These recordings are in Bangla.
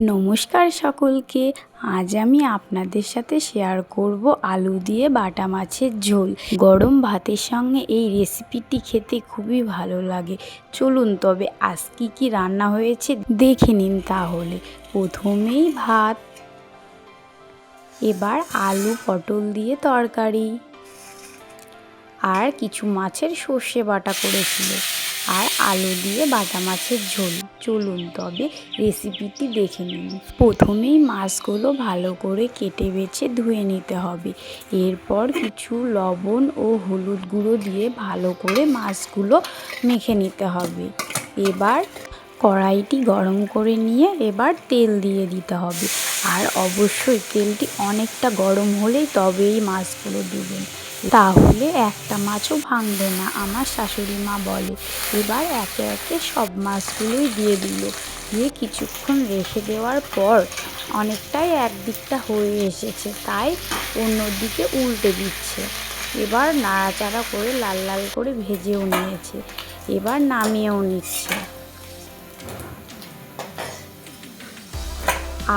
নমস্কার সকলকে। আজ আমি আপনাদের সাথে শেয়ার করব আলু দিয়ে বাটা মাছের ঝোল। গরম ভাতের সঙ্গে এই রেসিপিটি খেতে খুবই ভালো লাগে। চলুন তবে আজ কি রান্না হয়েছে দেখে নিন তাহলে। প্রথমেই ভাত, এবার আলু পটল দিয়ে তরকারি, আর কিছু মাছের সর্ষে বাটা করেছিল, আর আলু দিয়ে বাটা মাছের ঝোল। চলুন তবে রেসিপিটি দেখে নিন। প্রথমেই মাছগুলো ভালো করে কেটে বেছে ধুয়ে নিতে হবে। এরপর কিছু লবণ ও হলুদ গুঁড়ো দিয়ে ভালো করে মাছগুলো মেখে নিতে হবে। এবার কড়াইটি গরম করে নিয়ে এবার তেল দিয়ে দিতে হবে, আর অবশ্যই তেলটি অনেকটা গরম হলেই তবেই মাছগুলো দেবেন, তাহলে একটা মাছও ভাঙবে না, আমার শাশুড়ি মা বলে। এবার একে একে সব মাছগুলোই দিয়ে দিল। দিয়ে কিছুক্ষণ রেখে দেওয়ার পর অনেকটাই একদিকটা হয়ে এসেছে, তাই অন্যদিকে উল্টে দিচ্ছে। এবার নাড়াচাড়া করে লাল লাল করে ভেজেও নিয়েছে, এবার নামিয়েও নিচ্ছে।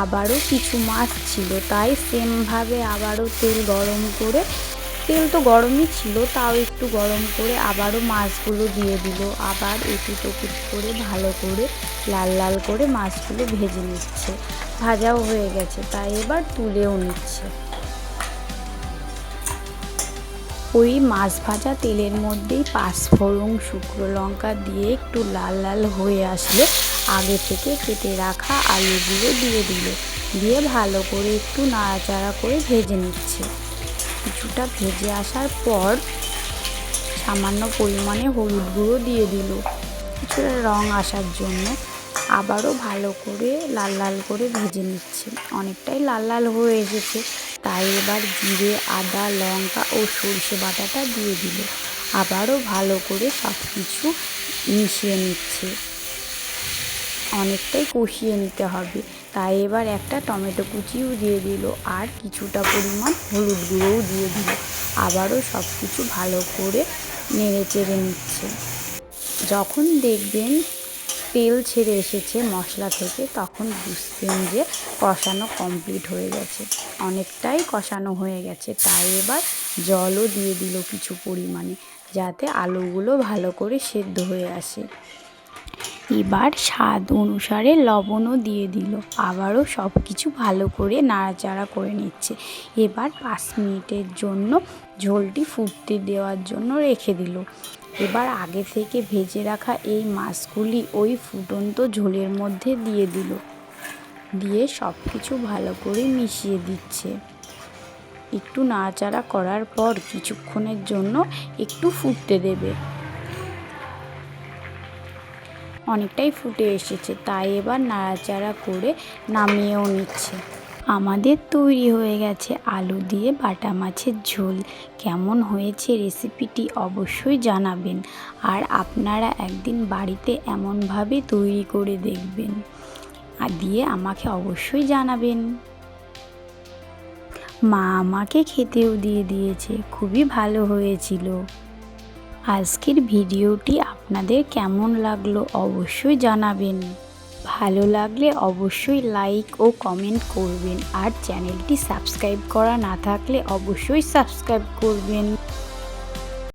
আবারও কিছু মাছ ছিল, তাই সেমভাবে আবারও তেল গরম করে, তেল তো গরমই ছিল, তাও একটু গরম করে আবারও মাছগুলো দিয়ে দিল। আবার এপিট ওপিট করে ভালো করে লাল লাল করে মাছগুলো ভেজে নিচ্ছে। ভাজাও হয়ে গেছে, তাই এবার তুলেও নিচ্ছে। ওই মাছ ভাজা তেলের মধ্যেই পাঁচফোড়ন, শুকনো লঙ্কা দিয়ে একটু লাল লাল হয়ে আসলে আগে থেকে কেটে রাখা আলুগুলো দিয়ে দিল। দিয়ে ভালো করে একটু নাড়াচাড়া করে ভেজে নিচ্ছে। কিছুটা ভেজে আসার পর সামান্য পরিমাণে হলুদ গুঁড়ো দিয়ে দিল কিছুটা রং আসার জন্য। আবারও ভালো করে লাল লাল করে ভেজে নিচ্ছে। অনেকটাই লাল লাল হয়ে এসেছে, তাই এবার জিরে, আদা, লঙ্কা ও সরষে বাটাটা দিয়ে দিল। আবারও ভালো করে সব কিছু মিশিয়ে নিচ্ছে। অনেকটাই কষিয়ে নিতে হবে, তাই এবার একটা টমেটো কুচিও দিয়ে দিল, আর কিছুটা পরিমাণ হলুদ গুঁড়োও দিয়ে দিল। আবারও সব কিছু ভালো করে নেড়ে চেড়ে নিচ্ছে। যখন দেখবেন তেল ছেড়ে এসেছে মশলা থেকে, তখন বুঝবেন যে কষানো কমপ্লিট হয়ে গেছে। অনেকটাই কষানো হয়ে গেছে, তাই এবার জলও দিয়ে দিল কিছু পরিমাণে, যাতে আলুগুলো ভালো করে সেদ্ধ হয়ে আসে। এবার স্বাদ অনুসারে লবণও দিয়ে দিল। আবারও সব কিছু ভালো করে নাড়াচাড়া করে নিচ্ছে। এবার 5 মিনিটের জন্য ঝোলটি ফুটতে দেওয়ার জন্য রেখে দিল। এবার আগে থেকে ভেজে রাখা এই মাছগুলি ওই ফুটন্ত ঝোলের মধ্যে দিয়ে দিল। দিয়ে সব কিছু ভালো করে মিশিয়ে দিচ্ছে। একটু নাড়াচাড়া করার পর কিছুক্ষণের জন্য একটু ফুটতে দেবে। অনেকটাই ফুটে এসেছে, তাই এবার নাড়াচাড়া করে নামিয়েও নিচ্ছে। আমাদের তৈরি হয়ে গেছে আলু দিয়ে বাটা মাছের ঝোল। কেমন হয়েছে রেসিপিটি অবশ্যই জানাবেন, আর আপনারা একদিন বাড়িতে এমনভাবে তৈরি করে দেখবেন, আর দিয়ে আমাকে অবশ্যই জানাবেন। মা আমাকে খেতেও দিয়ে দিয়েছে, খুবই ভালো হয়েছিল। আজকের ভিডিওটি আপনাদের কেমন লাগলো অবশ্যই জানাবেন। ভালো লাগলে অবশ্যই লাইক ও কমেন্ট করবেন, আর চ্যানেলটি সাবস্ক্রাইব করা না থাকলে অবশ্যই সাবস্ক্রাইব করবেন।